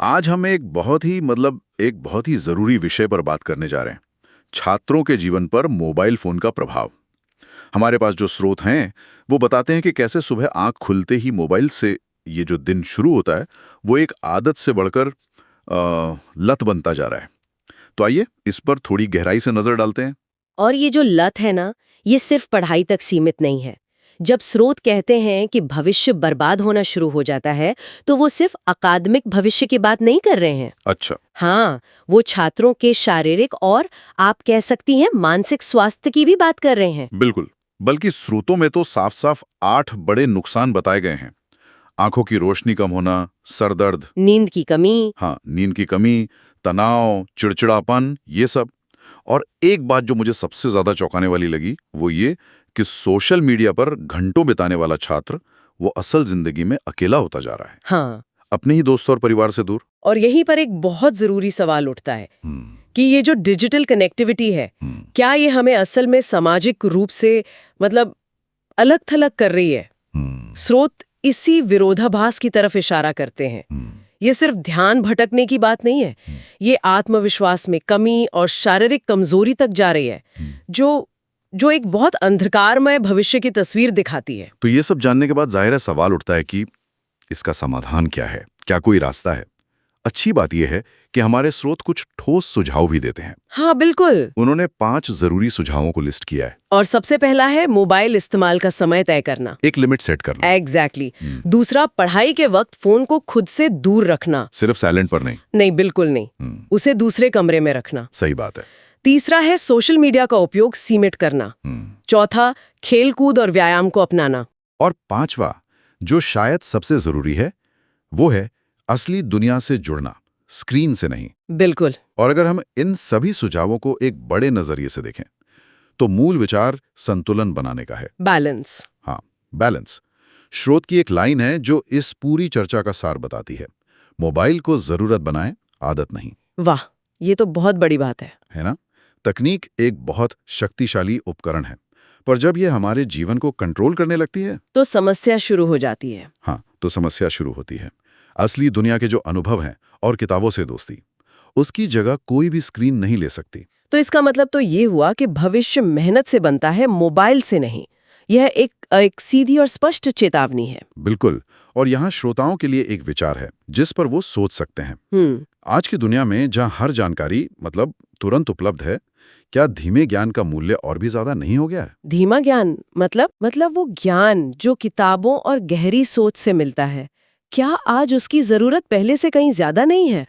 आज हम एक बहुत ही जरूरी विषय पर बात करने जा रहे हैं। छात्रों के जीवन पर मोबाइल फोन का प्रभाव। हमारे पास जो स्रोत हैं वो बताते हैं कि कैसे सुबह आंख खुलते ही मोबाइल से ये जो दिन शुरू होता है वो एक आदत से बढ़कर लत बनता जा रहा है। तो आइए इस पर थोड़ी गहराई से नजर डालते हैं। और ये जो लत है ना, ये सिर्फ पढ़ाई तक सीमित नहीं है। जब स्रोत कहते हैं कि भविष्य बर्बाद होना शुरू हो जाता है, तो वो सिर्फ अकादमिक भविष्य की बात नहीं कर रहे हैं। अच्छा। हाँ, वो छात्रों के शारीरिक और आप कह सकती हैं मानसिक स्वास्थ्य की भी बात कर रहे हैं। बिल्कुल। बल्कि स्रोतों में तो साफ साफ 8 बड़े नुकसान बताए गए हैं। आंखों की रोशनी कम होना, सर दर्द, नींद की कमी। हाँ नींद की कमी, तनाव, चिड़चिड़ापन, ये सब। और एक बात जो मुझे सबसे ज्यादा चौंकाने वाली लगी वो ये कि सोशल मीडिया पर घंटों बिताने वाला छात्र वो असल जिंदगी में अकेला होता जा रहा है, हाँ, अपने ही दोस्तों और परिवार से दूर। और यहीं पर एक बहुत जरूरी सवाल उठता है हम्म, कि ये जो डिजिटल कनेक्टिविटी है, हम्म, क्या ये हमें असल में सामाजिक रूप से अलग थलग कर रही है? स्रोत इसी विरोधाभास की तरफ इशारा करते हैं। ये सिर्फ ध्यान भटकने की बात नहीं है, ये आत्मविश्वास में कमी और शारीरिक कमजोरी तक जा रही है, जो एक बहुत अंधकारमय भविष्य की तस्वीर दिखाती है। तो ये सब जानने के बाद जाहिर है सवाल उठता है कि इसका समाधान क्या है, क्या कोई रास्ता है। अच्छी बात यह है कि हमारे स्रोत कुछ ठोस सुझाव भी देते हैं। हाँ बिल्कुल। उन्होंने 5 जरूरी सुझावों को लिस्ट किया है। और सबसे पहला है मोबाइल इस्तेमाल का समय तय करना, एक लिमिट सेट करना। एग्जैक्टली। दूसरा, पढ़ाई के वक्त फोन को खुद से दूर रखना। सिर्फ साइलेंट पर नहीं। नहीं, बिल्कुल नहीं, उसे दूसरे कमरे में रखना। सही बात है। तीसरा है सोशल मीडिया का उपयोग सीमित करना। चौथा, खेलकूद और व्यायाम को अपनाना। और 5वां, जो शायद सबसे जरूरी है, वो है असली दुनिया से जुड़ना, स्क्रीन से नहीं। बिल्कुल। और अगर हम इन सभी सुझावों को एक बड़े नजरिए से देखें तो मूल विचार संतुलन बनाने का है। बैलेंस। हाँ, बैलेंस। स्रोत की एक लाइन है जो इस पूरी चर्चा का सार बताती है। मोबाइल को जरूरत बनाएं, आदत नहीं। वाह, ये तो बहुत बड़ी बात है ना? तकनीक एक बहुत शक्तिशाली उपकरण है, पर जब यह हमारे जीवन को कंट्रोल करने लगती है तो समस्या शुरू हो जाती है। हाँ, तो समस्या शुरू होती है। असली दुनिया के जो अनुभव हैं और किताबों से दोस्ती, उसकी जगह कोई भी स्क्रीन नहीं ले सकती। तो इसका मतलब तो ये हुआ कि भविष्य मेहनत से बनता है, मोबाइल से नहीं। यह एक सीधी और स्पष्ट चेतावनी है। बिल्कुल। और यहाँ श्रोताओं के लिए एक विचार है जिस पर वो सोच सकते हैं। आज की दुनिया में जहाँ हर जानकारी तुरंत उपलब्ध है, क्या धीमे ज्ञान का मूल्य और भी ज्यादा नहीं हो गया है? धीमा ज्ञान मतलब वो ज्ञान जो किताबों और गहरी सोच से मिलता है, क्या आज उसकी जरूरत पहले से कहीं ज्यादा नहीं है?